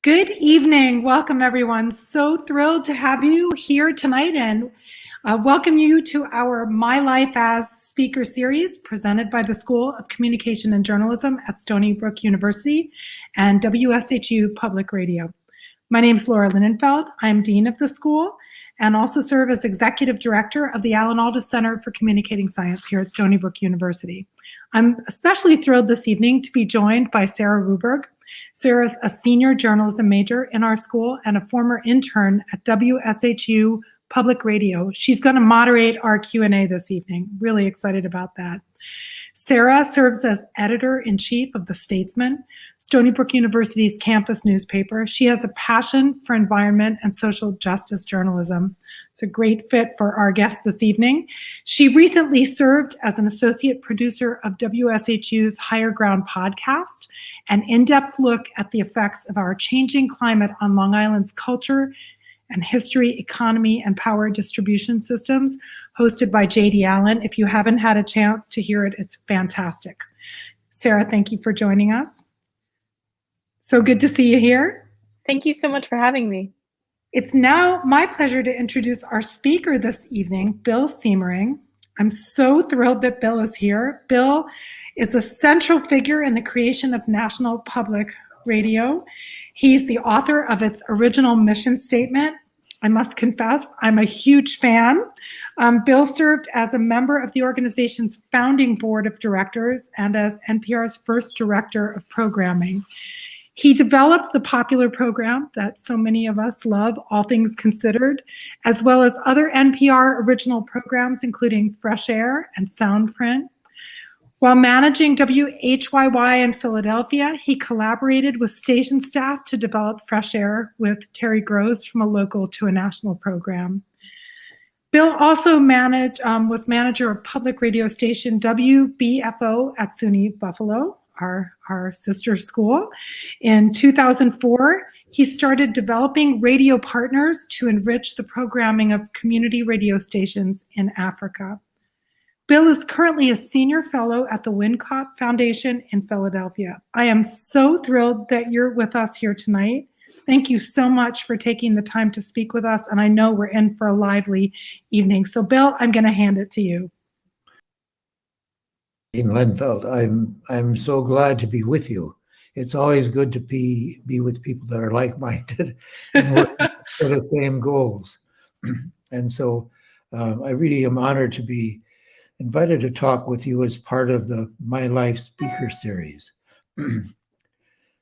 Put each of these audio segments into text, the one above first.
Good evening. Welcome, everyone. So thrilled to have you here tonight and welcome you to our My Life as Speaker series presented by the School of Communication and Journalism at Stony Brook University and WSHU Public Radio. My name is Laura Linenfeld. I'm Dean of the school and also serve as Executive Director of the Alan Alda Center for Communicating Science here at Stony Brook University. I'm especially thrilled this evening to be joined by Sarah Ruberg. Sarah's a senior journalism major in our school and a former intern at WSHU Public Radio. She's going to moderate our Q&A this evening. Really excited about that. Sarah serves as editor-in-chief of The Statesman, Stony Brook University's campus newspaper. She has a passion for environment and social justice journalism. It's a great fit for our guest this evening. She recently served as an associate producer of WSHU's Higher Ground podcast, an in-depth look at the effects of our changing climate on Long Island's culture and history, economy, and power distribution systems, hosted by J.D. Allen. If you haven't had a chance to hear it, it's fantastic. Sarah, thank you for joining us. So good to see you here. Thank you so much for having me. It's now my pleasure to introduce our speaker this evening, Bill Siemering. I'm so thrilled that Bill is here. Bill is a central figure in the creation of National Public Radio. He's the author of its original mission statement. I must confess, I'm a huge fan. Bill served as a member of the organization's founding board of directors and as NPR's first director of programming. He developed the popular program that so many of us love, All Things Considered, as well as other NPR original programs, including Fresh Air and Soundprint. While managing WHYY in Philadelphia, he collaborated with station staff to develop Fresh Air with Terry Gross from a local to a national program. Bill also was manager of public radio station WBFO at SUNY Buffalo, our sister school. In 2004, he started developing radio partners to enrich the programming of community radio stations in Africa. Bill is currently a senior fellow at the Wincott Foundation in Philadelphia. I am so thrilled that you're with us here tonight. Thank you so much for taking the time to speak with us, and I know we're in for a lively evening. So Bill, I'm going to hand it to you. Dean Lenfeld, I'm so glad to be with you. It's always good to be with people that are like-minded and work for the same goals. And so I really am honored to be invited to talk with you as part of the My Life Speaker series.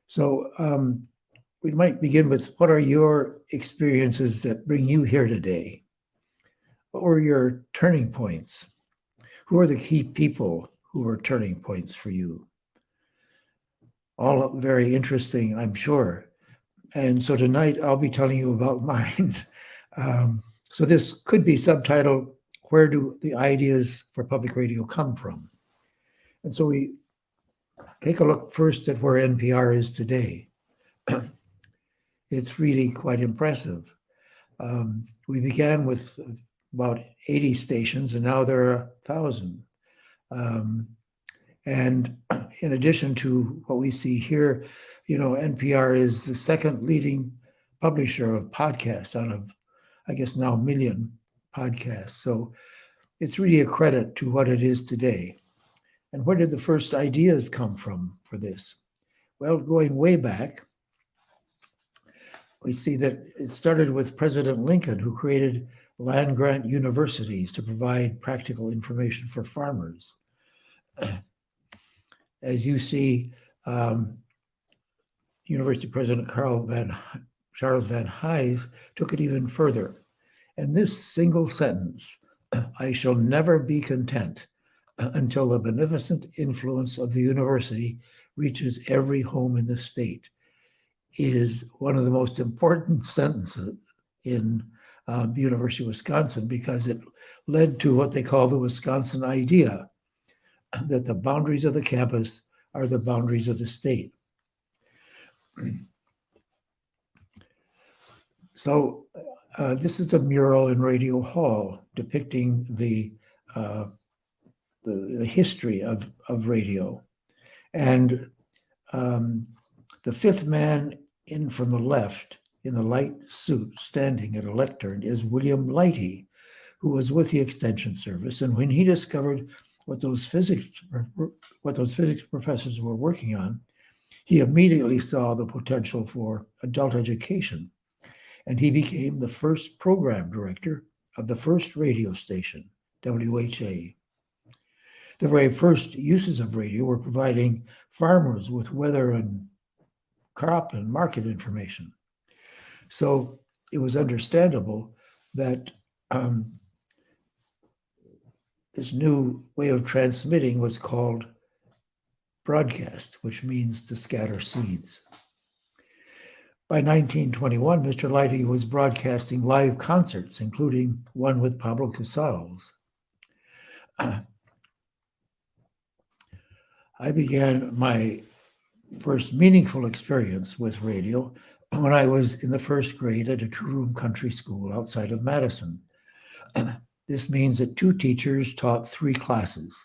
So we might begin with, what are your experiences that bring you here today? What were your turning points? Who are the key people who are turning points for you? All very interesting, I'm sure. And so tonight I'll be telling you about mine. So this could be subtitled, Where Do the Ideas for Public Radio Come From? And so we take a look first at where NPR is today. It's really quite impressive. We began with about 80 stations, and now there are 1,000. And in addition to what we see here, NPR is the second leading publisher of podcasts out of, I guess now, 1 million podcasts. So it's really a credit to what it is today. And where did the first ideas come from for this? Well, going way back, we see that it started with President Lincoln, who created land-grant universities to provide practical information for farmers. As you see, University President Charles Van Hise took it even further. And this single sentence, I shall never be content until the beneficent influence of the university reaches every home in the state, is one of the most important sentences in the University of Wisconsin, because it led to what they call the Wisconsin idea, that the boundaries of the campus are the boundaries of the state. So this is a mural in Radio Hall depicting the history of radio. And the fifth man in from the left in the light suit standing at a lectern is William Lighty, who was with the Extension Service. And when he discovered what those physics professors were working on, he immediately saw the potential for adult education. And he became the first program director of the first radio station, WHA. The very first uses of radio were providing farmers with weather and crop and market information. So it was understandable that this new way of transmitting was called broadcast, which means to scatter seeds. By 1921, Mr. Lighty was broadcasting live concerts, including one with Pablo Casals. I began my first meaningful experience with radio when I was in the first grade at a two-room country school outside of Madison. This means that 2 teachers taught 3 classes.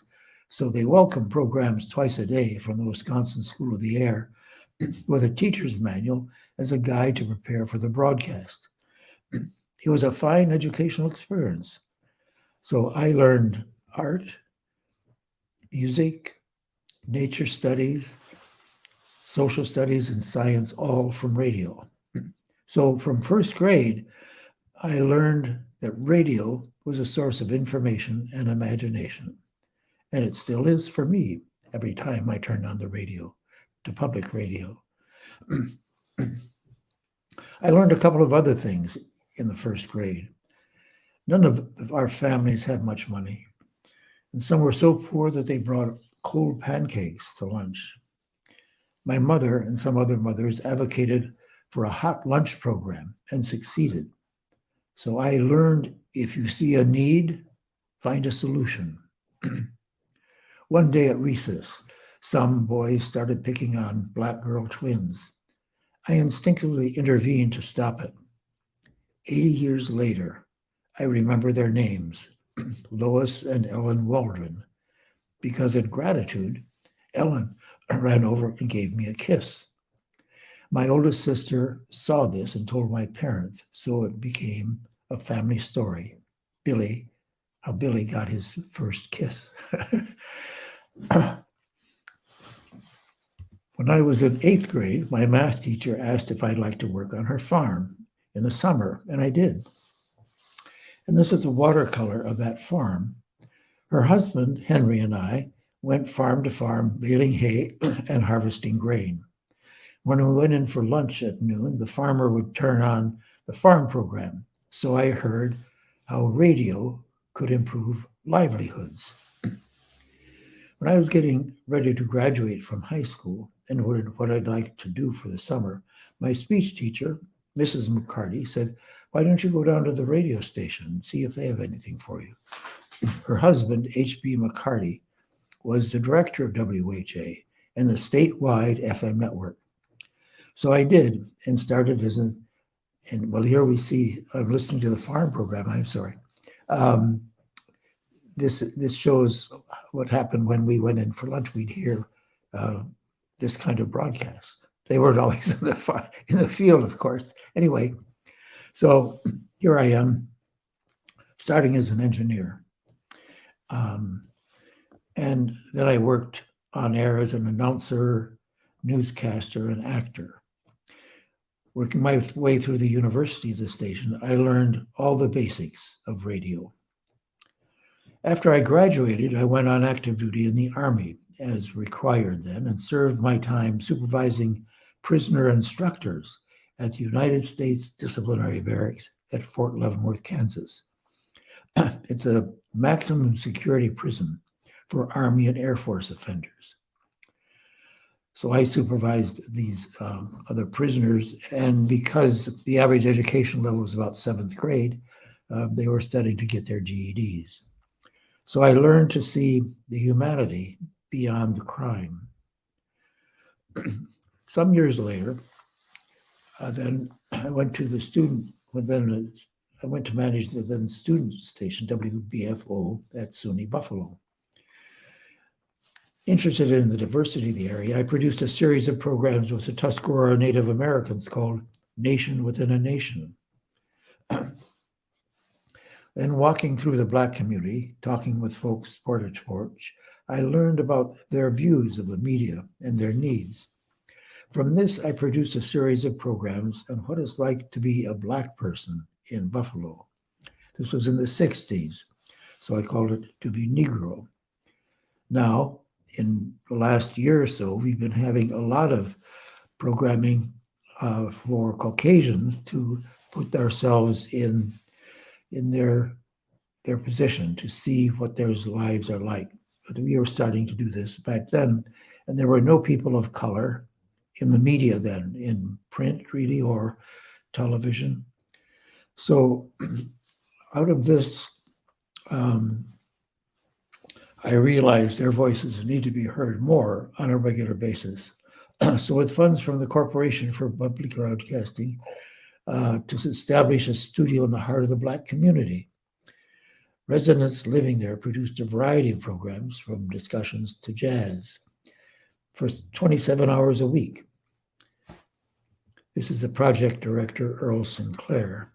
So they welcomed programs twice a day from the Wisconsin School of the Air with a teacher's manual as a guide to prepare for the broadcast. It was a fine educational experience. So I learned art, music, nature studies, social studies, and science, all from radio. So from first grade, I learned that radio was a source of information and imagination. And it still is for me every time I turn on the radio, to public radio. I learned a couple of other things in the first grade. None of our families had much money, and some were so poor that they brought cold pancakes to lunch. My mother and some other mothers advocated for a hot lunch program and succeeded. So I learned, if you see a need, find a solution. One day at recess, some boys started picking on black girl twins. I instinctively intervened to stop it. 80 years later, I remember their names, Lois and Ellen Waldron, because in gratitude, Ellen ran over and gave me a kiss. My oldest sister saw this and told my parents, so it became a family story. How Billy got his first kiss. When I was in 8th grade, my math teacher asked if I'd like to work on her farm in the summer, and I did. And this is a watercolor of that farm. Her husband, Henry, and I went farm to farm, baling hay and harvesting grain. When we went in for lunch at noon, the farmer would turn on the farm program. So I heard how radio could improve livelihoods. When I was getting ready to graduate from high school and what I'd like to do for the summer, my speech teacher, Mrs. McCarty, said, "Why don't you go down to the radio station and see if they have anything for you?" Her husband, H.B. McCarty, was the director of WHA and the statewide FM network. So I did, and started here we see, I'm listening to the farm program, I'm sorry. This shows what happened when we went in for lunch. We'd hear this kind of broadcast. They weren't always in the field, of course. Anyway, so here I am, starting as an engineer. And then I worked on air as an announcer, newscaster, and actor. Working my way through the university of the station, I learned all the basics of radio. After I graduated, I went on active duty in the Army as required then, and served my time supervising prisoner instructors at the United States Disciplinary Barracks at Fort Leavenworth, Kansas. It's a maximum security prison for Army and Air Force offenders. So I supervised these other prisoners, and because the average education level was about 7th grade, they were studying to get their GEDs. So I learned to see the humanity beyond the crime. Some years later, then I went to the student, I went to manage the then student station, WBFO, at SUNY Buffalo. Interested in the diversity of the area, I produced a series of programs with the Tuscarora Native Americans called Nation Within a Nation. Then walking through the Black community, talking with folks porch to porch, I learned about their views of the media and their needs. From this, I produced a series of programs on what it's like to be a Black person in Buffalo. This was in the 60s, so I called it To Be Negro. Now, in the last year or so, we've been having a lot of programming for Caucasians to put ourselves in their position, to see what their lives are like. But we were starting to do this back then, and there were no people of color in the media then, in print really, or television. So out of this, I realized their voices need to be heard more on a regular basis. So with funds from the Corporation for Public Broadcasting, to establish a studio in the heart of the Black community. Residents living there produced a variety of programs, from discussions to jazz, for 27 hours a week. This is the project director, Earl Sinclair.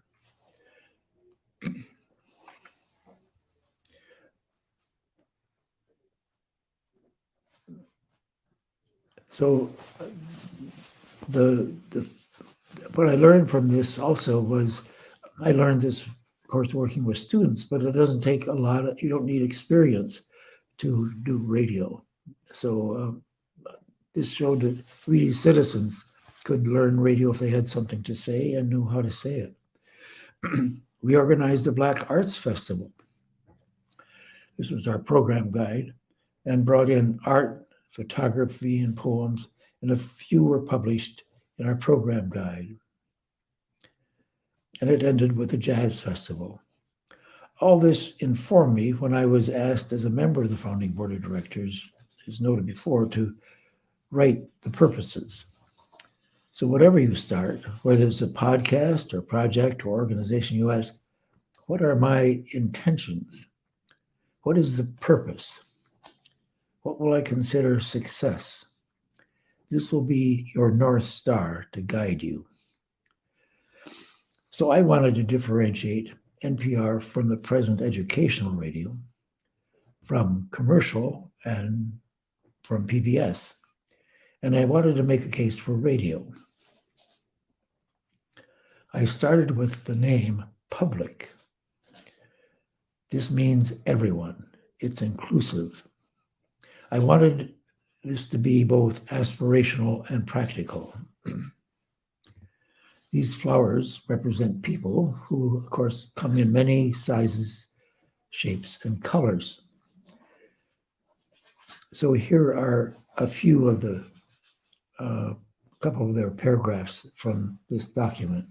So what I learned from this also was, I learned this, of course, working with students, but it doesn't take a lot of, you don't need experience to do radio. So this showed that really citizens could learn radio if they had something to say and knew how to say it. We organized the Black Arts Festival. This was our program guide, and brought in art, photography, and poems, and a few were published in our program guide. And it ended with a jazz festival. All this informed me when I was asked as a member of the founding board of directors, as noted before, to write the purposes. So whatever you start, whether it's a podcast or project or organization, you ask, what are my intentions? What is the purpose? What will I consider success? This will be your North Star to guide you. So I wanted to differentiate NPR from the present educational radio, from commercial, and from PBS. And I wanted to make a case for radio. I started with the name public. This means everyone. It's inclusive. I wanted this to be both aspirational and practical. These flowers represent people who, of course, come in many sizes, shapes, and colors. So here are a few of the, couple of their paragraphs from this document.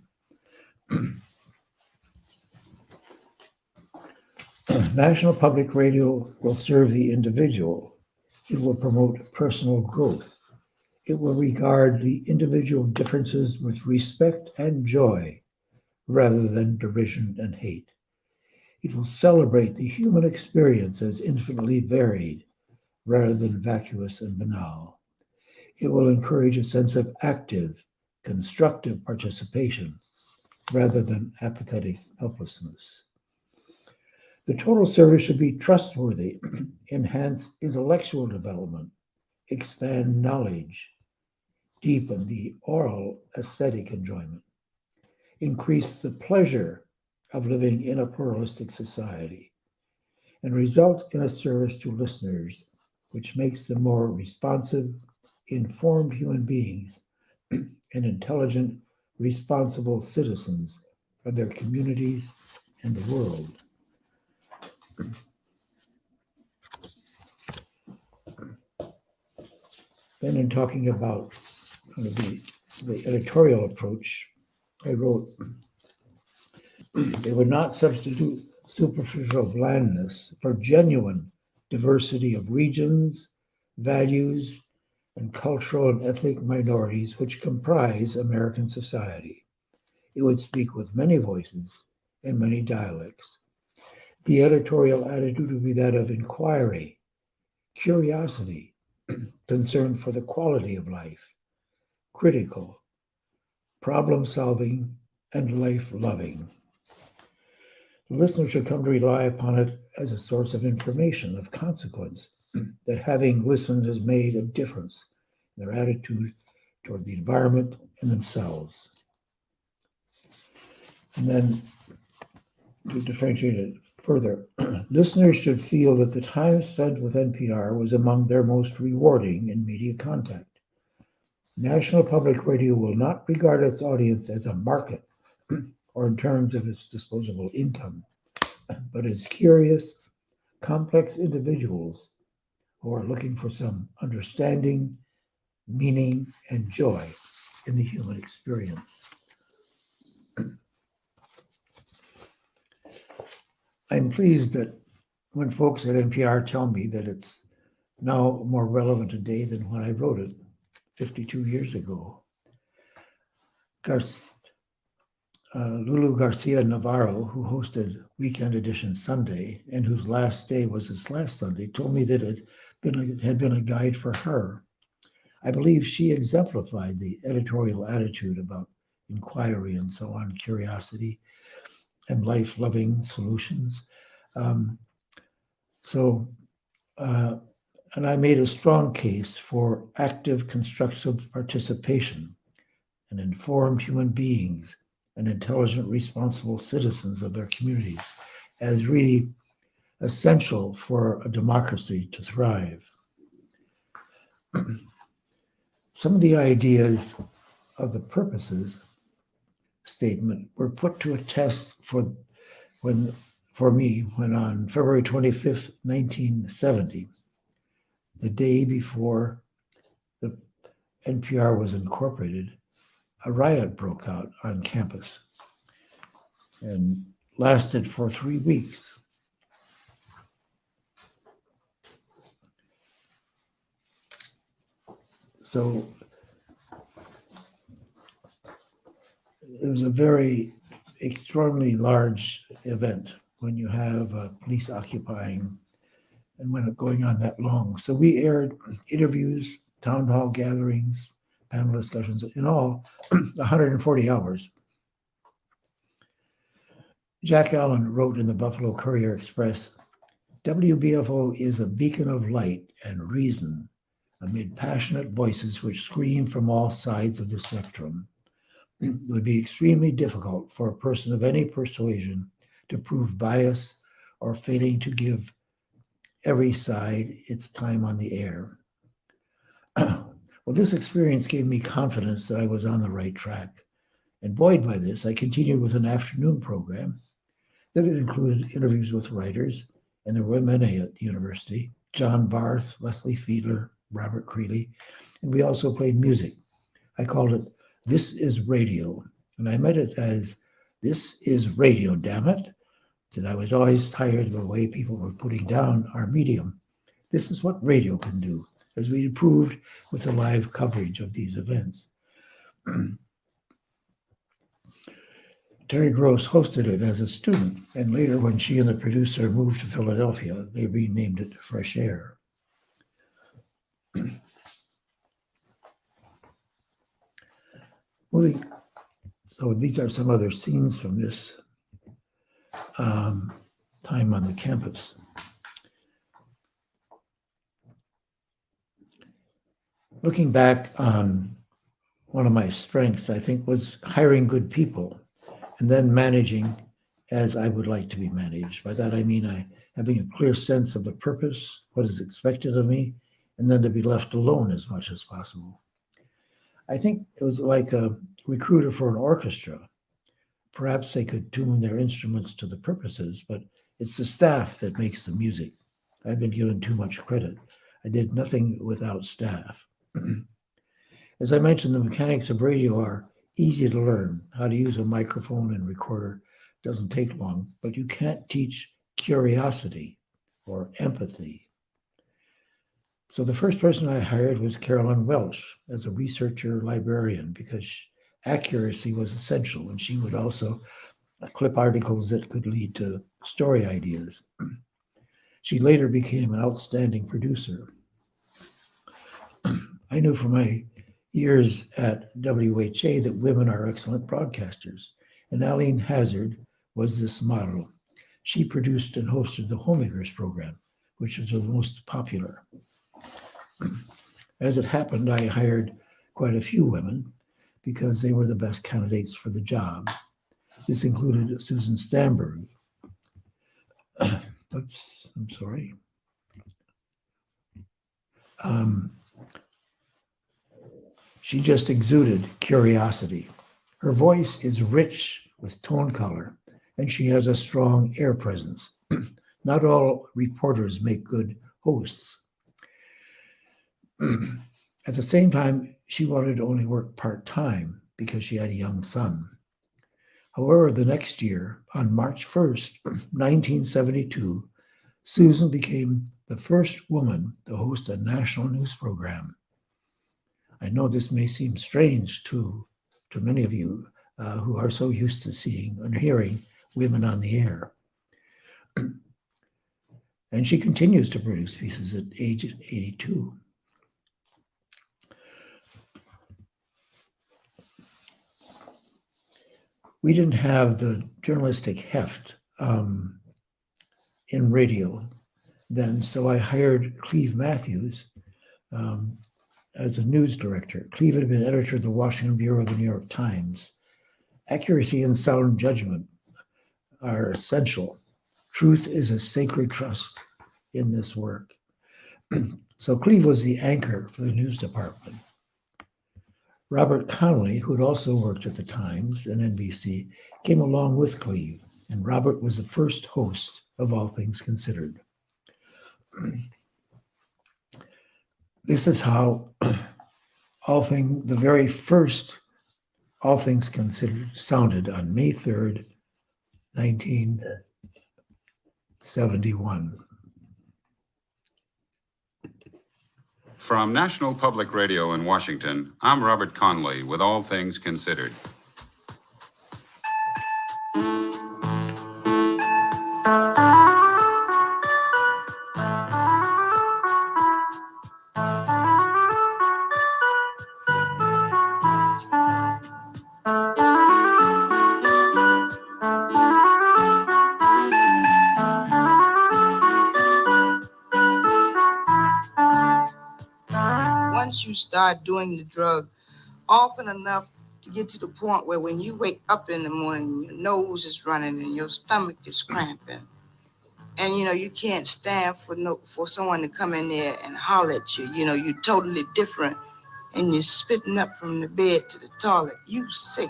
National Public Radio will serve the individual. It will promote personal growth. It will regard the individual differences with respect and joy, rather than derision and hate. It will celebrate the human experience as infinitely varied, rather than vacuous and banal. It will encourage a sense of active, constructive participation, rather than apathetic helplessness. The total service should be trustworthy, enhance intellectual development, expand knowledge, deepen the oral aesthetic enjoyment, increase the pleasure of living in a pluralistic society, and result in a service to listeners which makes them more responsive, informed human beings and intelligent, responsible citizens of their communities and the world. Then in talking about kind of the editorial approach, I wrote, it would not substitute superficial blandness for genuine diversity of regions, values, and cultural and ethnic minorities which comprise American society. It would speak with many voices and many dialects. The editorial attitude would be that of inquiry, curiosity, concern for the quality of life, critical, problem-solving, and life-loving. The listener should come to rely upon it as a source of information, of consequence, that having listened has made a difference in their attitude toward the environment and themselves. And then to differentiate it further, listeners should feel that the time spent with NPR was among their most rewarding in media contact. National Public Radio will not regard its audience as a market or in terms of its disposable income, but as curious, complex individuals who are looking for some understanding, meaning, and joy in the human experience. I'm pleased that when folks at NPR tell me that it's now more relevant today than when I wrote it 52 years ago. Lulu Garcia Navarro, who hosted Weekend Edition Sunday and whose last day was this last Sunday, told me that it had been a guide for her. I believe she exemplified the editorial attitude about inquiry and so on, curiosity, and life-loving solutions. And I made a strong case for active, constructive participation and informed human beings and intelligent, responsible citizens of their communities as really essential for a democracy to thrive. Some of the ideas of the purposes statement were put to a test for me when on February 25th, 1970, the day before the NPR was incorporated, a riot broke out on campus and lasted for 3 weeks. So it was a very extraordinarily large event when you have police occupying and when it going on that long. So we aired interviews, town hall gatherings, panel discussions, in all 140 hours. Jack Allen wrote in the Buffalo Courier Express, WBFO is a beacon of light and reason amid passionate voices which scream from all sides of the spectrum. It would be extremely difficult for a person of any persuasion to prove bias or failing to give every side its time on the air. Well, this experience gave me confidence that I was on the right track. And buoyed by this, I continued with an afternoon program that included interviews with writers, and there were many at the university, John Barth, Leslie Fiedler, Robert Creeley, and we also played music. I called it This is Radio, and I meant it as This is Radio, damn it, because I was always tired of the way people were putting down our medium. This is what radio can do, as we proved with the live coverage of these events. Terry Gross hosted it as a student, and later when she and the producer moved to Philadelphia, they renamed it Fresh Air. So these are some other scenes from this time on the campus. Looking back on one of my strengths, I think, was hiring good people and then managing as I would like to be managed. By that, I mean having a clear sense of the purpose, what is expected of me, and then to be left alone as much as possible. I think it was like a recruiter for an orchestra. Perhaps they could tune their instruments to the purposes, but it's the staff that makes the music. I've been given too much credit. I did nothing without staff. As I mentioned, the mechanics of radio are easy to learn. How to use a microphone and recorder doesn't take long, but you can't teach curiosity or empathy. So the first person I hired was Carolyn Welsh as a researcher librarian, because accuracy was essential, and she would also clip articles that could lead to story ideas. She later became an outstanding producer. I knew from my years at WHA that women are excellent broadcasters, and Aline Hazard was this model. She produced and hosted the Homemakers program, which was the most popular. As it happened, I hired quite a few women because they were the best candidates for the job. This included Susan Stamberg. Oops, I'm sorry. She just exuded curiosity. Her voice is rich with tone color, and she has a strong air presence. Not all reporters make good hosts. At the same time, she wanted to only work part-time because she had a young son. However, the next year, on March 1st, 1972, Susan became the first woman to host a national news program. I know this may seem strange to many of you who are so used to seeing and hearing women on the air. And she continues to produce pieces at age 82. We didn't have the journalistic heft in radio then, so I hired Cleve Matthews as a news director. Cleve had been editor of the Washington Bureau of the New York Times. Accuracy and sound judgment are essential. Truth is a sacred trust in this work. So Cleve was the anchor for the news department. Robert Connolly, who had also worked at the Times and NBC, came along with Cleve, and Robert was the first host of All Things Considered. This is how the very first All Things Considered sounded on May 3rd, 1971. From National Public Radio in Washington, I'm Robert Conley with All Things Considered. Once you start doing the drug often enough to get to the point where when you wake up in the morning, your nose is running and your stomach is cramping. And, you can't stand for someone to come in there and holler at you. You're totally different and you're spitting up from the bed to the toilet. You sick.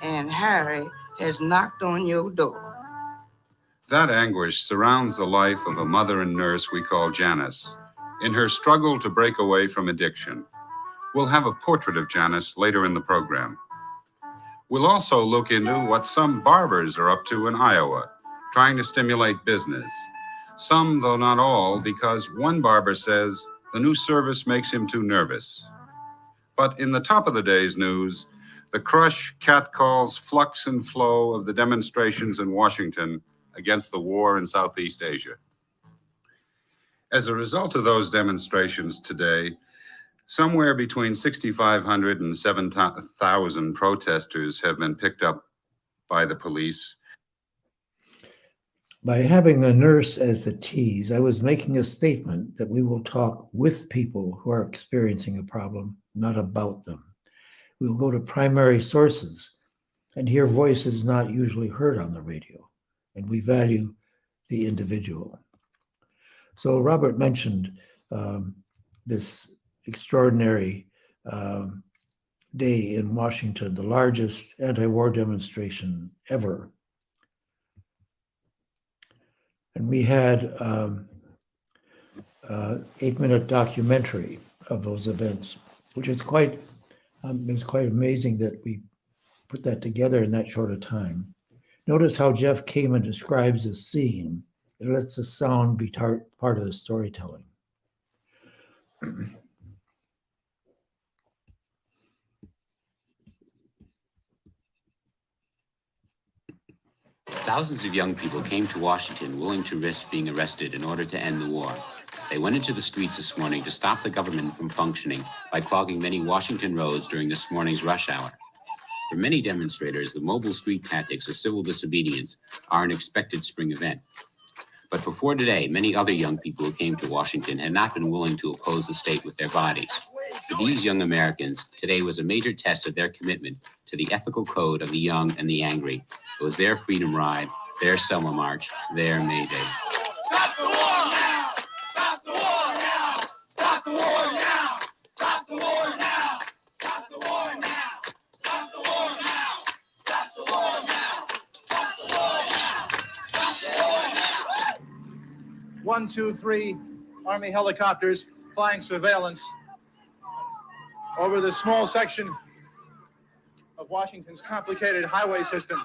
And Harry has knocked on your door. That anguish surrounds the life of a mother and nurse we call Janice in her struggle to break away from addiction. We'll have a portrait of Janice later in the program. We'll also look into what some barbers are up to in Iowa, trying to stimulate business. Some, though not all, because one barber says the new service makes him too nervous. But in the top of the day's news, the crush, catcalls, flux and flow of the demonstrations in Washington against the war in Southeast Asia. As a result of those demonstrations today, somewhere between 6,500 and 7,000 protesters have been picked up by the police. By having the nurse as the tease, I was making a statement that we will talk with people who are experiencing a problem, not about them. We will go to primary sources and hear voices not usually heard on the radio, and we value the individual. So Robert mentioned this extraordinary day in Washington, the largest anti-war demonstration ever. And we had an 8-minute documentary of those events, which is quite amazing that we put that together in that short a time. Notice how Jeff Kamen describes the scene. It lets the sound be part of the storytelling. Thousands of young people came to Washington willing to risk being arrested in order to end the war. They went into the streets this morning to stop the government from functioning by clogging many Washington roads during this morning's rush hour. For many demonstrators, the mobile street tactics of civil disobedience are an expected spring event. But before today, many other young people who came to Washington had not been willing to oppose the state with their bodies. For these young Americans, today was a major test of their commitment to the ethical code of the young and the angry. It was their freedom ride, their Selma March, their May Day. Stop the war now! Stop the war now! Stop the war now! Stop the war now! Stop the war now! Stop the war now! Stop the war now! Stop the war now! Stop the war now! 1, 2, 3 Army helicopters flying surveillance over this small section of Washington's complicated highway system.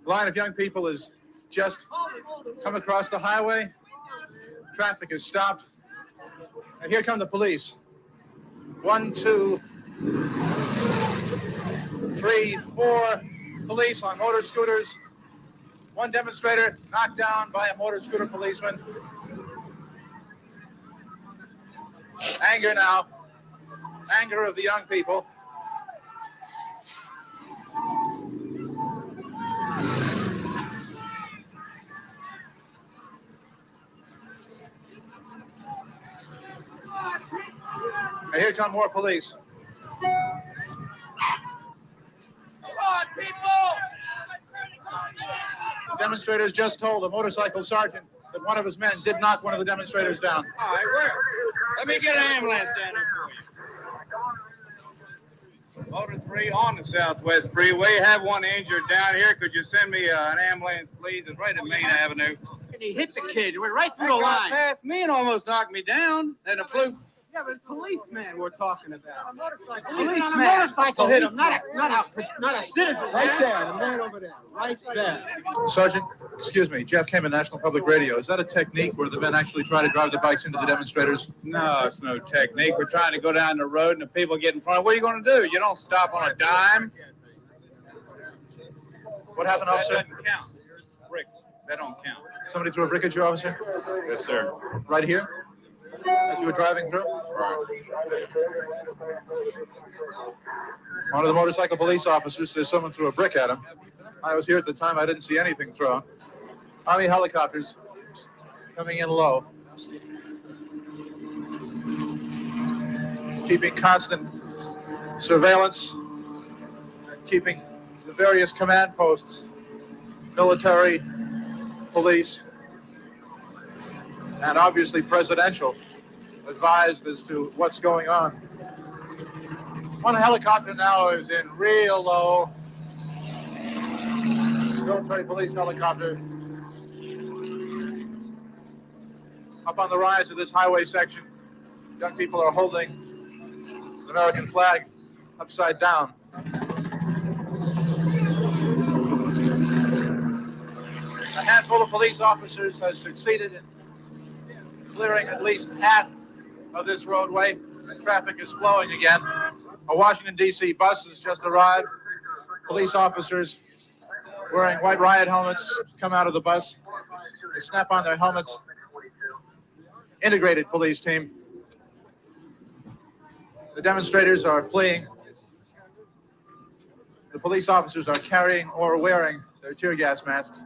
A line of young people has just come across the highway. Traffic is stopped. And here come the police. 1, 2, 3, 4 police on motor scooters. One demonstrator knocked down by a motor scooter policeman. Anger now. Anger of the young people. And here come more police. Come on, people! Demonstrators just told a motorcycle sergeant that one of his men did knock one of the demonstrators down. All right, where? Let me get an ambulance down there for you. Motor 3 on the Southwest Freeway. Have one injured down here. Could you send me an ambulance, please? It's right at Main Avenue. And he hit the kid. He went right through the That guy line. passed me and almost knocked me down. And the blue. Yeah, but it's policeman we're talking about. Motorcycle. Policeman. A motorcycle hit him, not a citizen. Right there, the man over there, right there. Sergeant, excuse me, Jeff Kamen, National Public Radio. Is that a technique where the men actually try to drive the bikes into the demonstrators? No, it's no technique. We're trying to go down the road and the people get in front. What are you going to do? You don't stop on a dime. What happened, That officer? doesn't count. Bricks. That don't count. Somebody threw a brick at you, officer? Yes, sir. Right here? As you were driving through? One of the motorcycle police officers says someone threw a brick at him. I was here at the time. I didn't see anything thrown. Army helicopters coming in low, keeping constant surveillance, keeping the various command posts, military, police, and obviously presidential, advised as to what's going on. One helicopter now is in real low. Military police helicopter up on the rise of this highway section. Young people are holding an American flag upside down. A handful of police officers has succeeded in clearing at least half of this roadway, and traffic is flowing again. A Washington, D.C. bus has just arrived. Police officers wearing white riot helmets come out of the bus. They snap on their helmets. Integrated police team. The demonstrators are fleeing. The police officers are carrying or wearing their tear gas masks.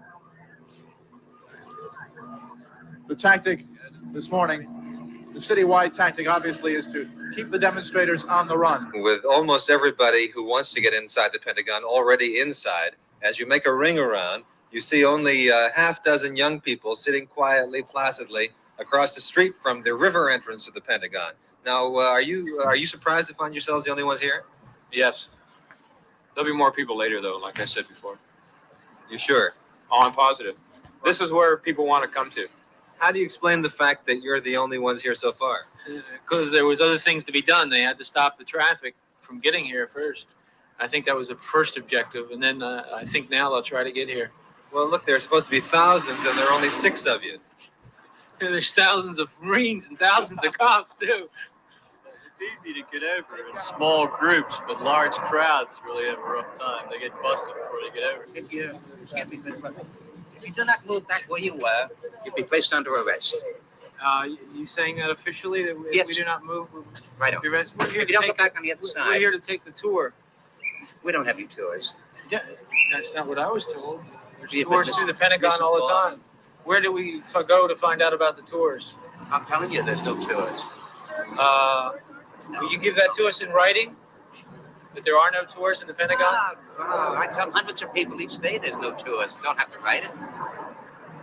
The tactic this morning, the citywide tactic obviously is to keep the demonstrators on the run. With almost everybody who wants to get inside the Pentagon already inside, as you make a ring around, you see only half dozen young people sitting quietly, placidly across the street from the river entrance to the Pentagon. Now, are you surprised to find yourselves the only ones here? Yes. There'll be more people later, though, like I said before. You sure? Oh, I'm positive. This is where people want to come to. How do you explain the fact that you're the only ones here so far? Because there was other things to be done. They had to stop the traffic from getting here first. I think that was the first objective, and then I think now they'll try to get here. Well, look, there are supposed to be thousands, and there are only 6 of you. There's thousands of Marines and thousands of cops, too. It's easy to get over in small groups, but large crowds really have a rough time. They get busted before they get over. If you do not move back where you were, you'll be placed under arrest. You saying that officially that Yes. we do not move? Right on. We're here If you to don't go take back on the other we're side, here to take the tour. we don't have any tours. Yeah, that's not what I was told. There's Yeah, but tours this- through the Pentagon this all the is time. Where do we go to find out about the tours? I'm telling you, there's no tours. Will you give that to us in writing? That there are no tours in the Pentagon? I tell hundreds of people each day there's no tours. You don't have to write it.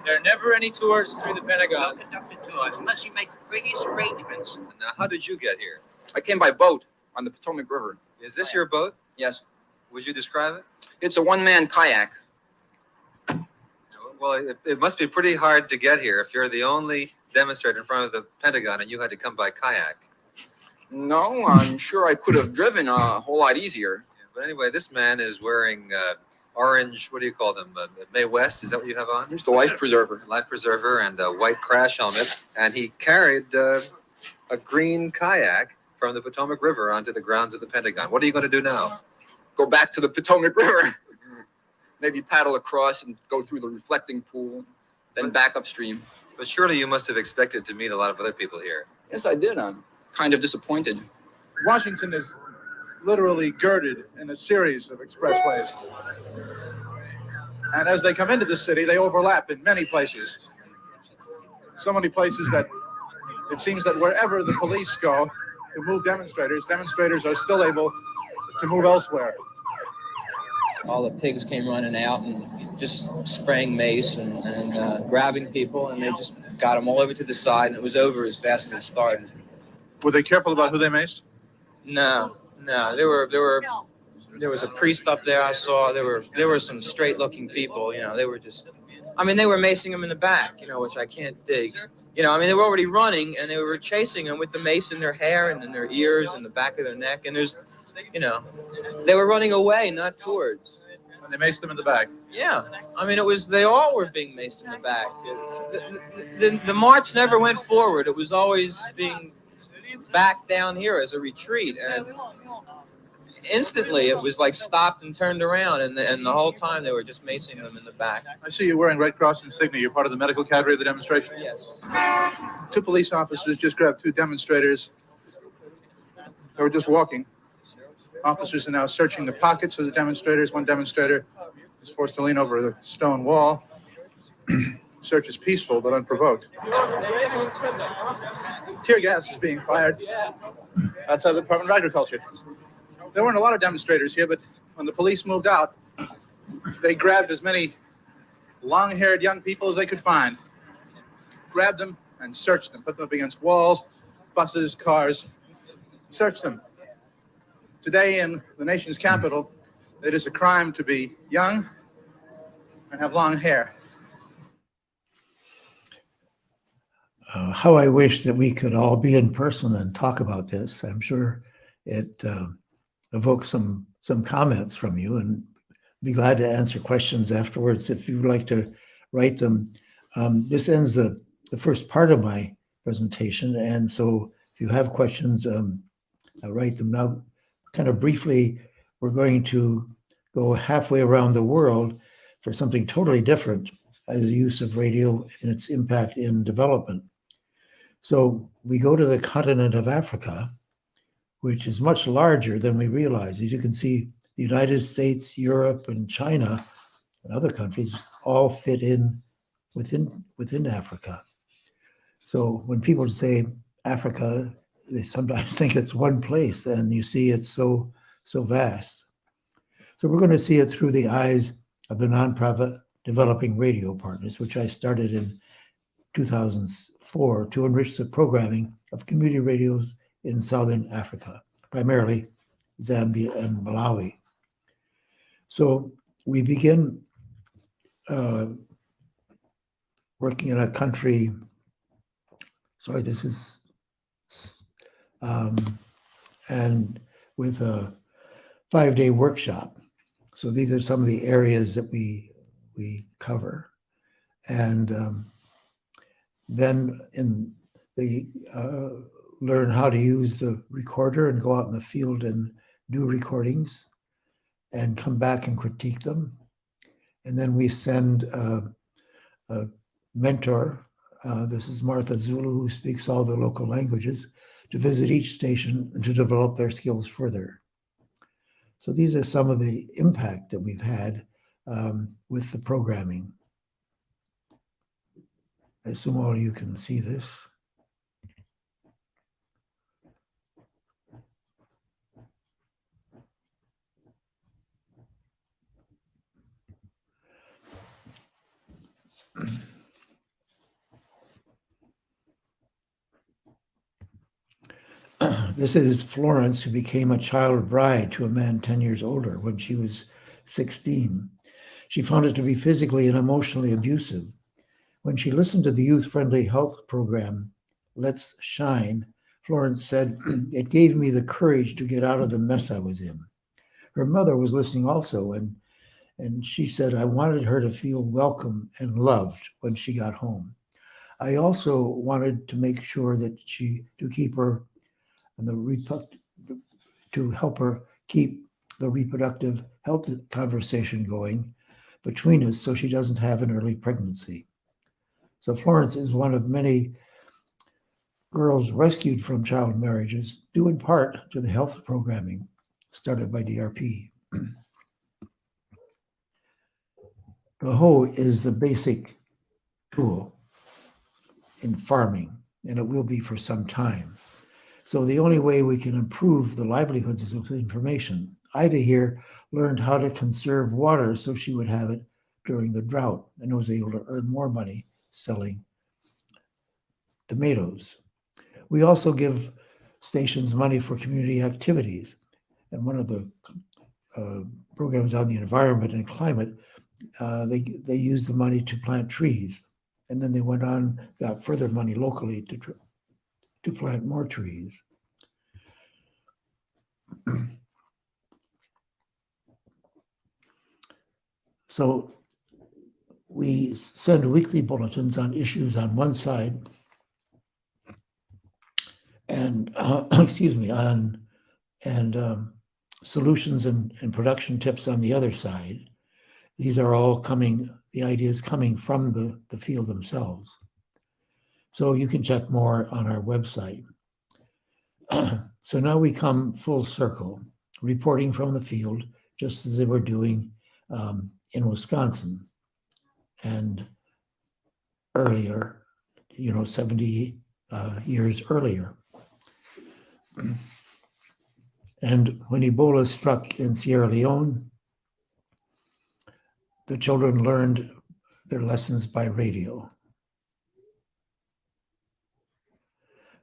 There are never any tours through the No Pentagon. conducted tours unless you make previous arrangements. Now, how did you get here? I came by boat on the Potomac River. Is this your boat? Yes. Would you describe it? It's a one-man kayak. Well, it must be pretty hard to get here if you're the only demonstrator in front of the Pentagon and you had to come by kayak. No, I'm sure I could have driven a whole lot easier. Yeah, but anyway, this man is wearing orange, what do you call them? Mae West, is that what you have on? It's the life preserver. Life preserver and a white crash helmet. And he carried a green kayak from the Potomac River onto the grounds of the Pentagon. What are you going to do now? Go back to the Potomac River. Maybe paddle across and go through the reflecting pool, then back upstream. But surely you must have expected to meet a lot of other people here. Yes, I did. I'm kind of disappointed. Washington is literally girded in a series of expressways. And as they come into the city, they overlap in many places. So many places that it seems that wherever the police go to move demonstrators, demonstrators are still able to move elsewhere. All the pigs came running out and just spraying mace and grabbing people, and they just got them all over to the side, and it was over as fast as it started. Were they careful about who they maced? No. There was a priest up there I saw. There were some straight-looking people. You know, they were just. I mean, they were macing them in the back. You know, which I can't dig. You know, I mean, they were already running, and they were chasing them with the mace in their hair and in their ears and the back of their neck. And there's, you know, they were running away, not towards. And they maced them in the back. Yeah, I mean, they all were being maced in the back. The march never went forward. It was always being back down here as a retreat. And instantly, it was like stopped and turned around. And the whole time, they were just macing them in the back. I see you wearing Red Cross insignia. You're part of the medical cadre of the demonstration? Yes. 2 police officers just grabbed 2 demonstrators. They were just walking. Officers are now searching the pockets of the demonstrators. One demonstrator is forced to lean over the stone wall. Search is peaceful but unprovoked. Tear gas is being fired outside the Department of Agriculture. There weren't a lot of demonstrators here, but when the police moved out, they grabbed as many long-haired young people as they could find, grabbed them and searched them, put them up against walls, buses, cars, searched them. Today in the nation's capital, it is a crime to be young and have long hair. How I wish that we could all be in person and talk about this. I'm sure it evokes some comments from you, and be glad to answer questions afterwards if you'd like to write them. This ends the first part of my presentation, and so if you have questions, I'll write them now. Kind of briefly, we're going to go halfway around the world for something totally different as the use of radio and its impact in development. So we go to the continent of Africa, which is much larger than we realize. As you can see, the United States, Europe, and China, and other countries all fit in within Africa. So when people say Africa, they sometimes think it's one place, and you see it's so vast. So we're going to see it through the eyes of the nonprofit Developing Radio Partners, which I started in 2004 to enrich the programming of community radios in Southern Africa, primarily Zambia and Malawi. So we begin working in a country, and with a 5-day workshop. So these are some of the areas that we cover. And then they learn how to use the recorder and go out in the field and do recordings and come back and critique them. And then we send a mentor. This is Martha Zulu, who speaks all the local languages, to visit each station and to develop their skills further. So these are some of the impact that we've had with the programming. I assume all of you can see this. This is Florence, who became a child bride to a man 10 years older when she was 16. She found it to be physically and emotionally abusive. When she listened to the youth-friendly health program, Let's Shine, Florence said, "It gave me the courage to get out of the mess I was in." Her mother was listening also, and she said, "I wanted her to feel welcome and loved when she got home. I also wanted to make sure that to keep her to help her keep the reproductive health conversation going between us so she doesn't have an early pregnancy." So Florence is one of many girls rescued from child marriages, due in part to the health programming started by DRP. The hoe is the basic tool in farming, and it will be for some time. So the only way we can improve the livelihoods is with information. Ida here learned how to conserve water so she would have it during the drought and was able to earn more money selling tomatoes. We also give stations money for community activities. And one of the programs on the environment and climate, they used the money to plant trees. And then they went on, got further money locally to plant more trees. So we send weekly bulletins on issues on one side and solutions and production tips on the other side. These are all the ideas coming from the field themselves. So you can check more on our website. So now we come full circle, reporting from the field, just as they were doing in Wisconsin and earlier, 70 years earlier. And when Ebola struck in Sierra Leone, the children learned their lessons by radio.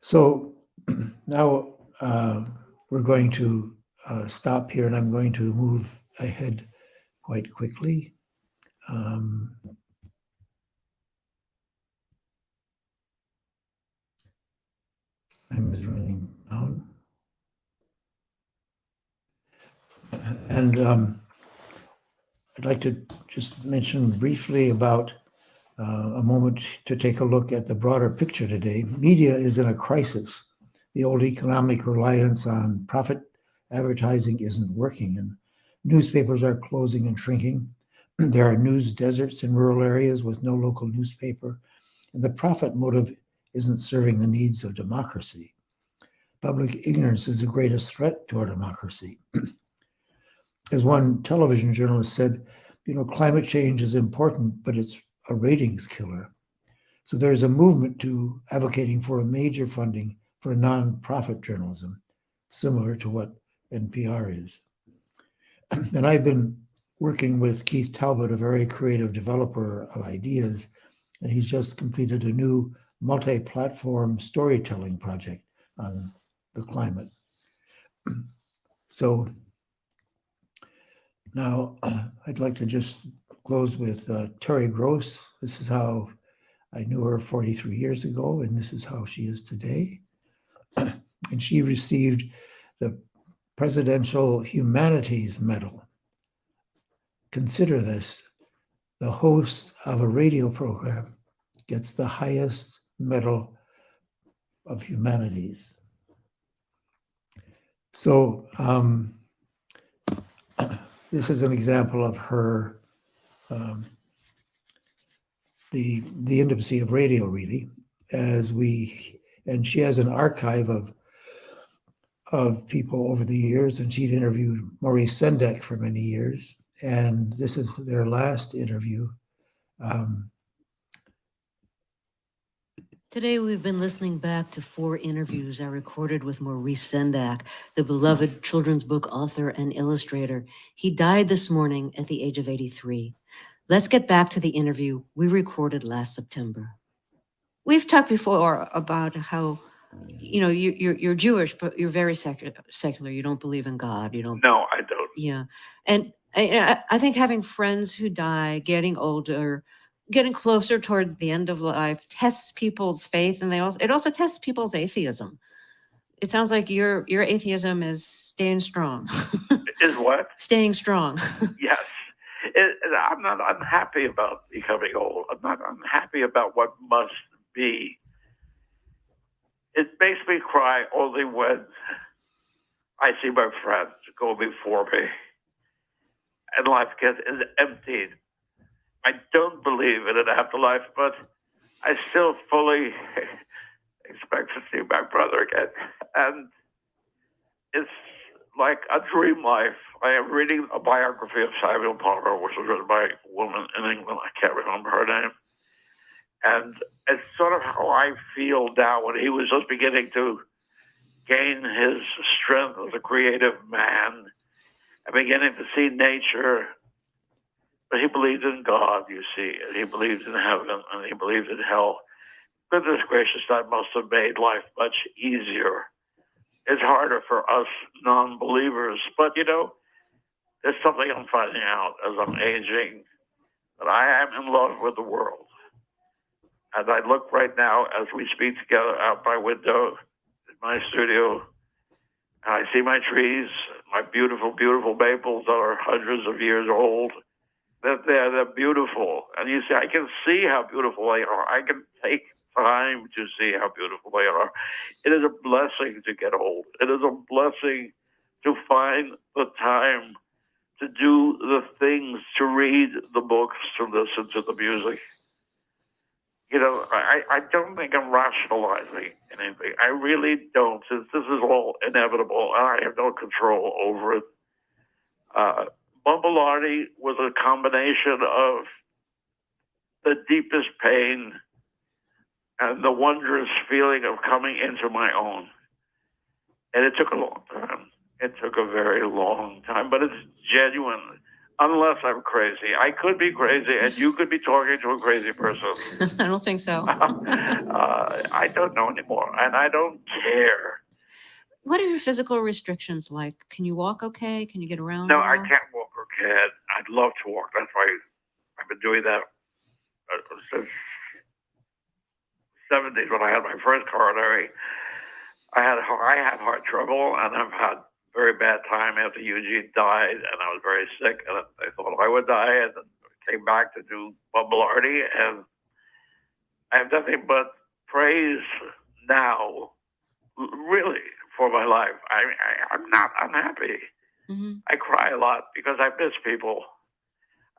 So now we're going to stop here, and I'm going to move ahead quite quickly. Time is running out. And I'd like to just mention briefly about a moment to take a look at the broader picture today. Media is in a crisis. The old economic reliance on profit advertising isn't working, and newspapers are closing and shrinking. There are news deserts in rural areas with no local newspaper, and the profit motive isn't serving the needs of democracy. Public ignorance is the greatest threat to our democracy. As one television journalist said, climate change is important, but it's a ratings killer. So there's a movement to advocating for a major funding for nonprofit journalism, similar to what NPR is. And I've been working with Keith Talbot, a very creative developer of ideas, and he's just completed a new multi-platform storytelling project on the climate. So now I'd like to just close with Terry Gross. This is how I knew her 43 years ago, and this is how she is today. And she received the Presidential Humanities Medal. Consider this: the host of a radio program gets the highest medal of humanities. So this is an example of her the intimacy of radio, really, and she has an archive of people over the years, and she'd interviewed Maurice Sendak for many years, and this is their last interview. Today, we've been listening back to 4 interviews I recorded with Maurice Sendak, the beloved children's book author and illustrator. He died this morning at the age of 83. Let's get back to the interview we recorded last September. We've talked before about how, you know, you're Jewish, but you're very secular. You don't believe in God. You don't. No, I don't. Yeah. And I think having friends who die, getting older, getting closer toward the end of life tests people's faith, and it also tests people's atheism. It sounds like your atheism is staying strong. Is what? Staying strong. Yes. I'm not unhappy about becoming old. I'm not unhappy about what must be. It makes me cry only when I see my friends go before me and life gets emptied. I don't believe in an afterlife, but I still fully expect to see my brother again. And it's like a dream life. I am reading a biography of Samuel Palmer, which was written by a woman in England. I can't remember her name. And it's sort of how I feel now when he was just beginning to gain his strength as a creative man and beginning to see nature. But he believed in God, you see, and he believed in heaven, and he believed in hell. Goodness gracious, that must have made life much easier. It's harder for us non-believers, but, you know, there's something I'm finding out as I'm aging, that I am in love with the world. And I look right now as we speak together out my window in my studio, and I see my trees, my beautiful, beautiful maples that are hundreds of years old. They're beautiful. And you see, I can see how beautiful they are. I can take time to see how beautiful they are. It is a blessing to get old. It is a blessing to find the time to do the things, to read the books, to listen to the music. You know, I don't think I'm rationalizing anything. I really don't, since this is all inevitable and I have no control over it. Bumbelardi was a combination of the deepest pain and the wondrous feeling of coming into my own. And it took a long time. It took a very long time, but it's genuine, unless I'm crazy. I could be crazy, and you could be talking to a crazy person. I don't think so. I don't know anymore, and I don't care. What are your physical restrictions like? Can you walk okay? Can you get around? No, I can't walk or can't. I'd love to walk. That's why I've been doing that since the 70s when I had my first coronary. I had heart trouble, and I've had very bad time after Eugene died, and I was very sick, and I thought I would die, and then came back to do Bumbelardi, and I have nothing but praise now, really, for my life. I'm not unhappy. Mm-hmm. I cry a lot because I miss people.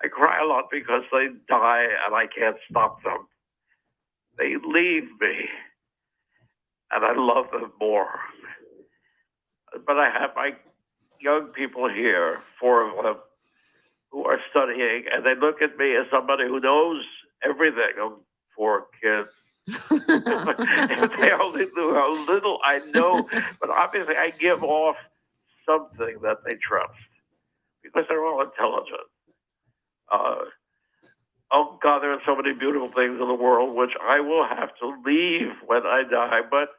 I cry a lot because they die and I can't stop them. They leave me, and I love them more. But I have my young people here, 4 of them, who are studying, and they look at me as somebody who knows everything. Oh, 4 kids. If they only knew how little I know, but obviously I give off something that they trust because they're all intelligent. Oh God, there are so many beautiful things in the world which I will have to leave when I die, but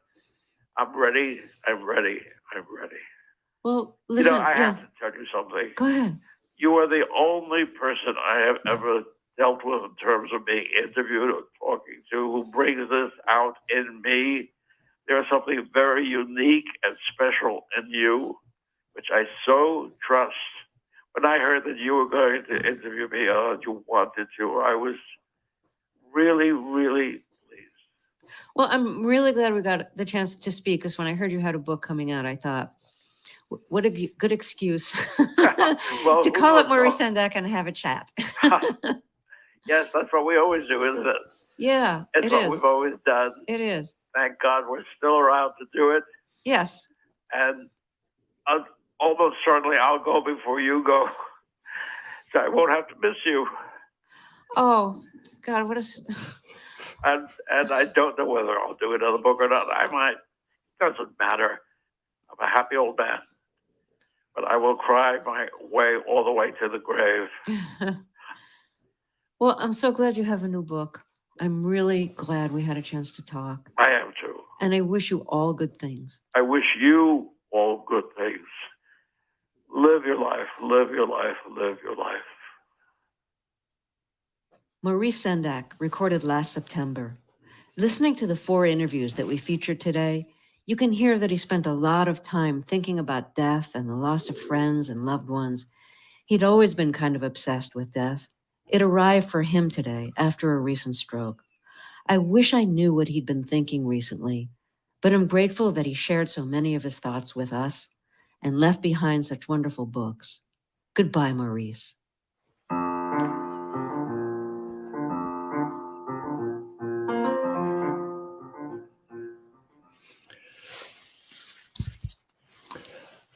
I'm ready. I'm ready. I'm ready. Well, listen, I have to tell you something. Go ahead. You are the only person I have ever dealt with in terms of being interviewed or talking to who brings this out in me. There's something very unique and special in you, which I so trust. When I heard that you were going to interview me, you wanted to, I was really, really pleased. Well, I'm really glad we got the chance to speak, because when I heard you had a book coming out, I thought, what a good excuse Well, to call up Maurice Sendak and have a chat. Yes, that's what we always do, isn't it? Yeah, It's it what is. we've always done. It is. Thank God we're still around to do it. Yes. And almost certainly I'll go before you go. So I won't have to miss you. Oh, God, what a... And I don't know whether I'll do another book or not. I might. Doesn't matter. I'm a happy old man. But I will cry my way all the way to the grave. Well, I'm so glad you have a new book. I'm really glad we had a chance to talk. I am too. And I wish you all good things. I wish you all good things. Live your life, live your life, live your life. Maurice Sendak recorded last September. Listening to the 4 interviews that we featured today, you can hear that he spent a lot of time thinking about death and the loss of friends and loved ones. He'd always been kind of obsessed with death. It arrived for him today after a recent stroke. I wish I knew what he'd been thinking recently, but I'm grateful that he shared so many of his thoughts with us and left behind such wonderful books. Goodbye, Maurice.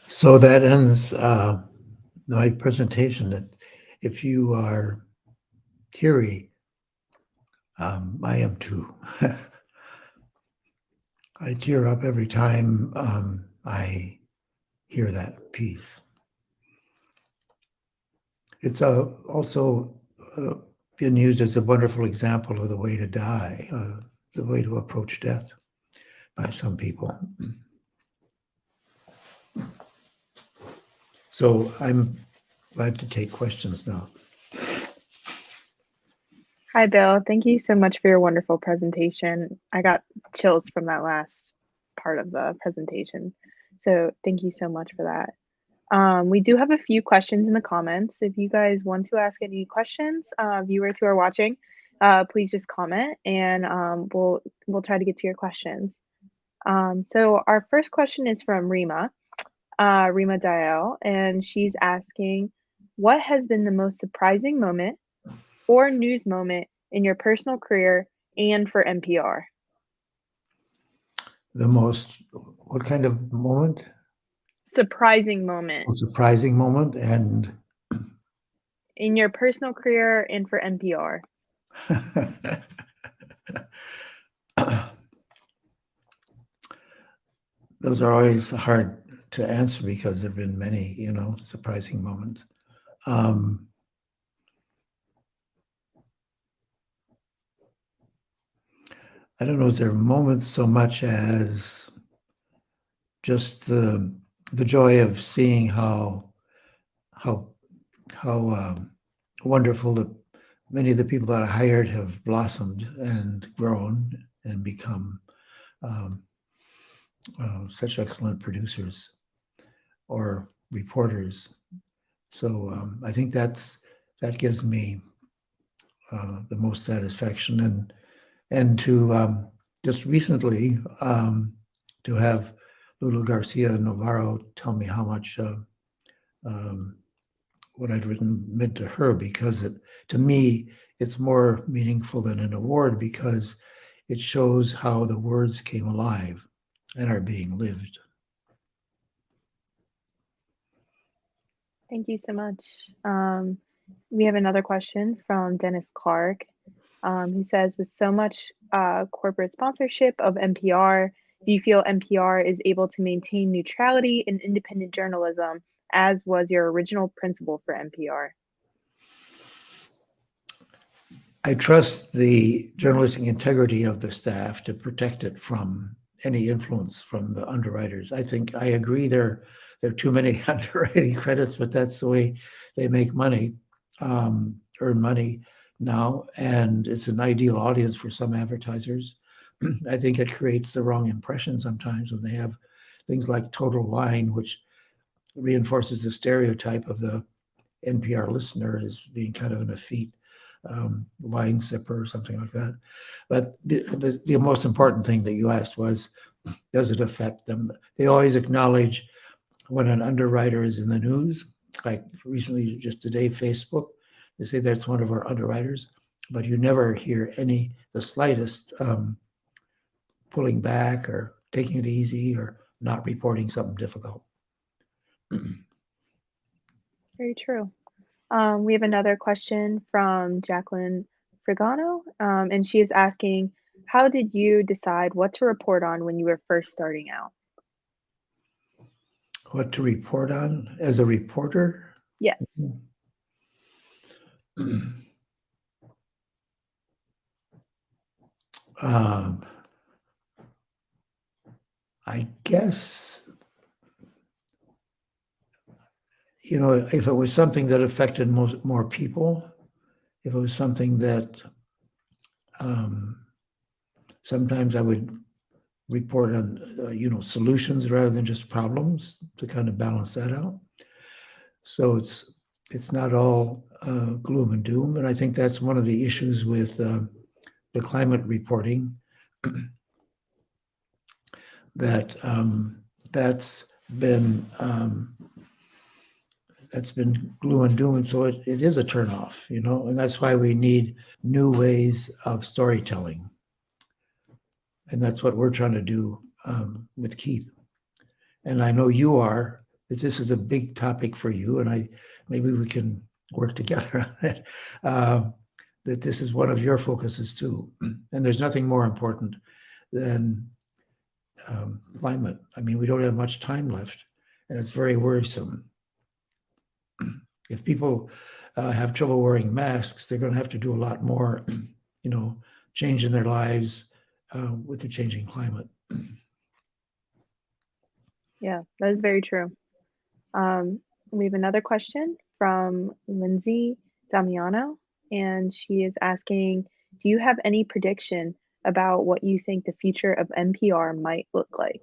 So that ends my presentation. That if you are teary, I am too. I tear up every time I hear that piece. It's also been used as a wonderful example of the way to die, the way to approach death by some people. So I'm glad to take questions now. Hi, Bill. Thank you so much for your wonderful presentation. I got chills from that last part of the presentation. So thank you so much for that. We do have a few questions in the comments. If you guys want to ask any questions, viewers who are watching, please just comment and we'll try to get to your questions. So our first question is from Rima Dial, and she's asking, what has been the most surprising moment or news moment in your personal career and for NPR? The most, what kind of moment? Surprising moment. A surprising moment and in your personal career and for NPR. Those are always hard to answer because there have been many, surprising moments. I don't know, is there moments so much as just the joy of seeing how wonderful that many of the people that I hired have blossomed and grown and become such excellent producers or reporters. So I think that gives me the most satisfaction, and to just recently to have Lulu Garcia Navarro tell me how much what I'd written meant to her, because to me it's more meaningful than an award, because it shows how the words came alive and are being lived. Thank you so much. We have another question from Dennis Clark, who says, with so much corporate sponsorship of NPR, do you feel NPR is able to maintain neutrality and independent journalism, as was your original principle for NPR? I trust the journalistic integrity of the staff to protect it from any influence from the underwriters. I agree there are too many underwriting credits, but that's the way they make money, earn money now, and it's an ideal audience for some advertisers. I think it creates the wrong impression sometimes when they have things like Total Wine, which reinforces the stereotype of the NPR listener as being kind of an effete wine sipper or something like that. But the most important thing that you asked was, does it affect them? They always acknowledge when an underwriter is in the news, like recently, just today, Facebook, they say that's one of our underwriters. but you never hear the slightest pulling back or taking it easy or not reporting something difficult. Very true. We have another question from Jacqueline Frigano, and she is asking, how did you decide what to report on when you were first starting out? What to report on as a reporter? Yes. I guess, if it was something that affected more people, if it was something that sometimes I would report on, solutions rather than just problems to kind of balance that out. So it's not all gloom and doom, and I think that's one of the issues with the climate reporting. That's been gloom and doom, and so it is a turnoff, and that's why we need new ways of storytelling, and that's what we're trying to do with Keith. And I know that this is a big topic for you, and maybe we can work together on it. That this is one of your focuses too, and there's nothing more important than climate. I mean, we don't have much time left, and it's very worrisome. If people have trouble wearing masks, they're going to have to do a lot more, change in their lives with the changing climate. Yeah, that is very true. We have another question from Lindsay Damiano, and she is asking, do you have any prediction about what you think the future of NPR might look like?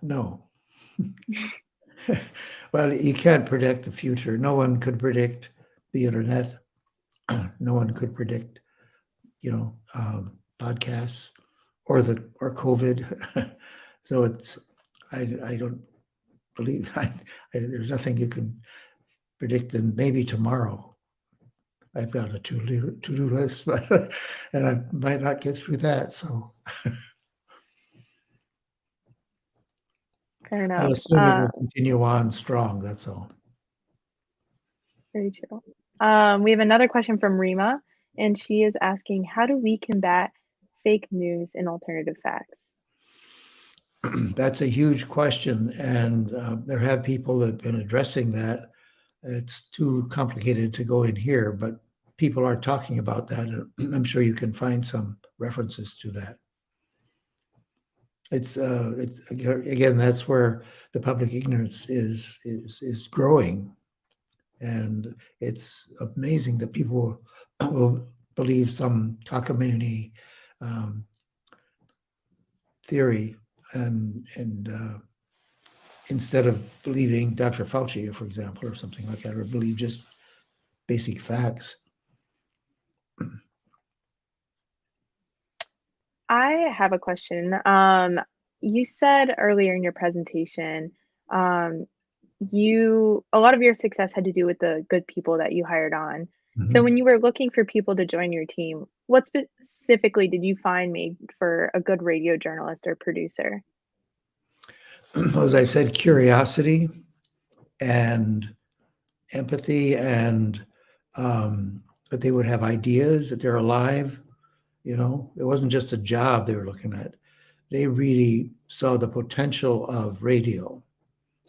No. Well, you can't predict the future. No one could predict the internet. No one could predict, podcasts or COVID. So I don't believe there's nothing you can predict. And maybe tomorrow I've got a to-do list, and I might not get through that. So fair enough. I assume it will continue on strong. That's all. Very true. We have another question from Rima, and she is asking, how do we combat fake news and alternative facts? That's a huge question, and there have people that have been addressing that. It's too complicated to go in here, but people are talking about that, and I'm sure you can find some references to that. It's again, that's where the public ignorance is growing, and it's amazing that people will believe some cockamamie theory, and instead of believing Dr. Fauci, for example, or something like that, or believe just basic facts. I have a question. You said earlier in your presentation, a lot of your success had to do with the good people that you hired on. So when you were looking for people to join your team, what specifically did you find made for a good radio journalist or producer? As I said, curiosity and empathy, and that they would have ideas, that they're alive. It wasn't just a job they were looking at. They really saw the potential of radio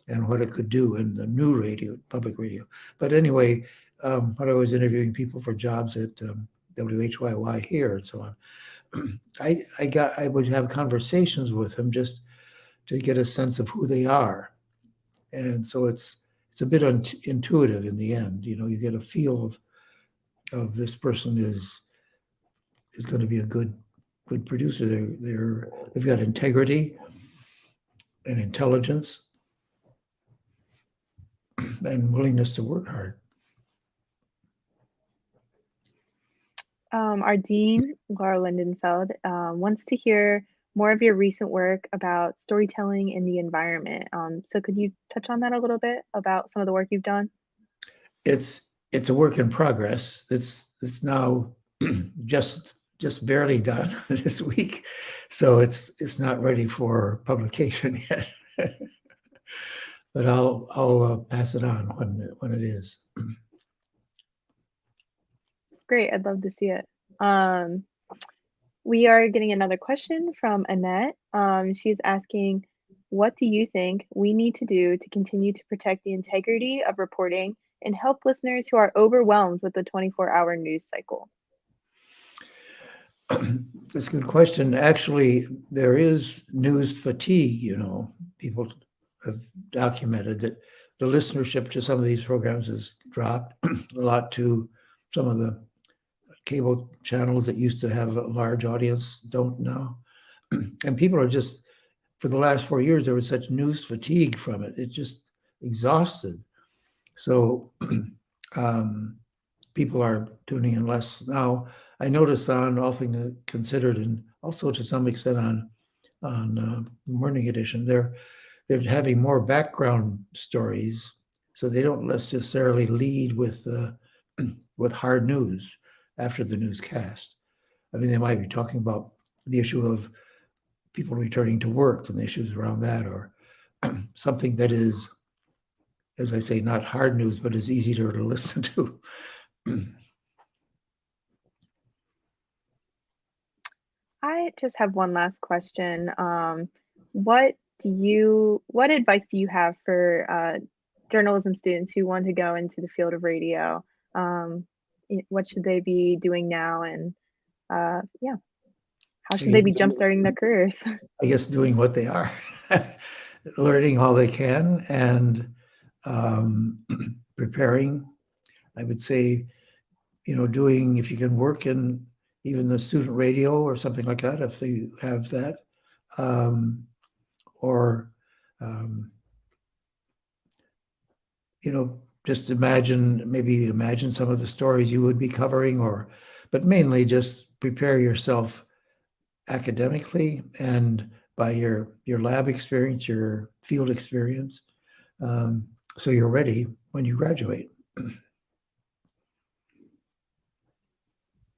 and what it could do in the new radio, public radio. But anyway, when I was interviewing people for jobs at WHYY here and so on, I would have conversations with them just to get a sense of who they are. And so it's a bit intuitive in the end. You get a feel of this person is going to be a good producer. They've got integrity and intelligence and willingness to work hard. Our dean, Laura Lindenfeld, wants to hear more of your recent work about storytelling in the environment. So could you touch on that a little bit about some of the work you've done? It's a work in progress. It's now just barely done this week, so it's not ready for publication yet. But I'll pass it on when it is. Great, I'd love to see it. We are getting another question from Annette. She's asking, what do you think we need to do to continue to protect the integrity of reporting and help listeners who are overwhelmed with the 24-hour news cycle? That's a good question. Actually, there is news fatigue. People have documented that the listenership to some of these programs has dropped a lot to some of the cable channels that used to have a large audience don't now. And people are just, for the last 4 years, there was such news fatigue from it. It just exhausted. So people are tuning in less now. I notice on All Things Considered, and also to some extent on Morning Edition, they're having more background stories, so they don't necessarily lead with hard news after the newscast. I mean, they might be talking about the issue of people returning to work and the issues around that, or something that is, as I say, not hard news, but is easier to listen to. I just have one last question. What advice do you have for journalism students who want to go into the field of radio? What should they be doing now? And how should they be jumpstarting their careers? I guess doing what they are, learning all they can, and preparing. I would say, doing, if you can work in even the student radio or something like that, if they have that, or just imagine some of the stories you would be covering, but mainly just prepare yourself academically and by your lab experience, your field experience, so you're ready when you graduate.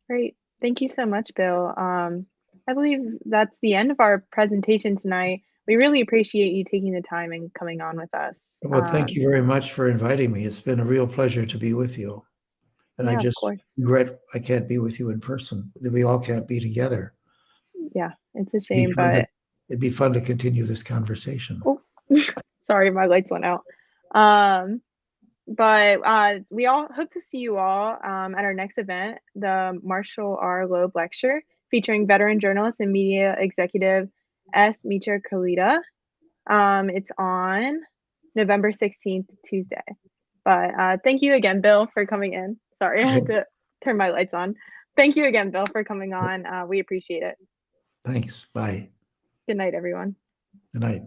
Great. Thank you so much, Bill. I believe that's the end of our presentation tonight. We really appreciate you taking the time and coming on with us. Well, thank you very much for inviting me. It's been a real pleasure to be with you. And Yeah, I of just course. regret I can't be with you in person, that we all can't be together. Yeah, it's a shame, but It'd be fun to continue this conversation. oh, sorry, my lights went out. But we all hope to see you all at our next event, the Marshall R. Loeb Lecture, featuring veteran journalist and media executive S. Mitra Kalita. It's on November 16th, Tuesday. But thank you again, Bill, for coming in. Sorry, I had to turn my lights on. Thank you again, Bill, for coming on. We appreciate it. Thanks. Bye. Good night, everyone. Good night.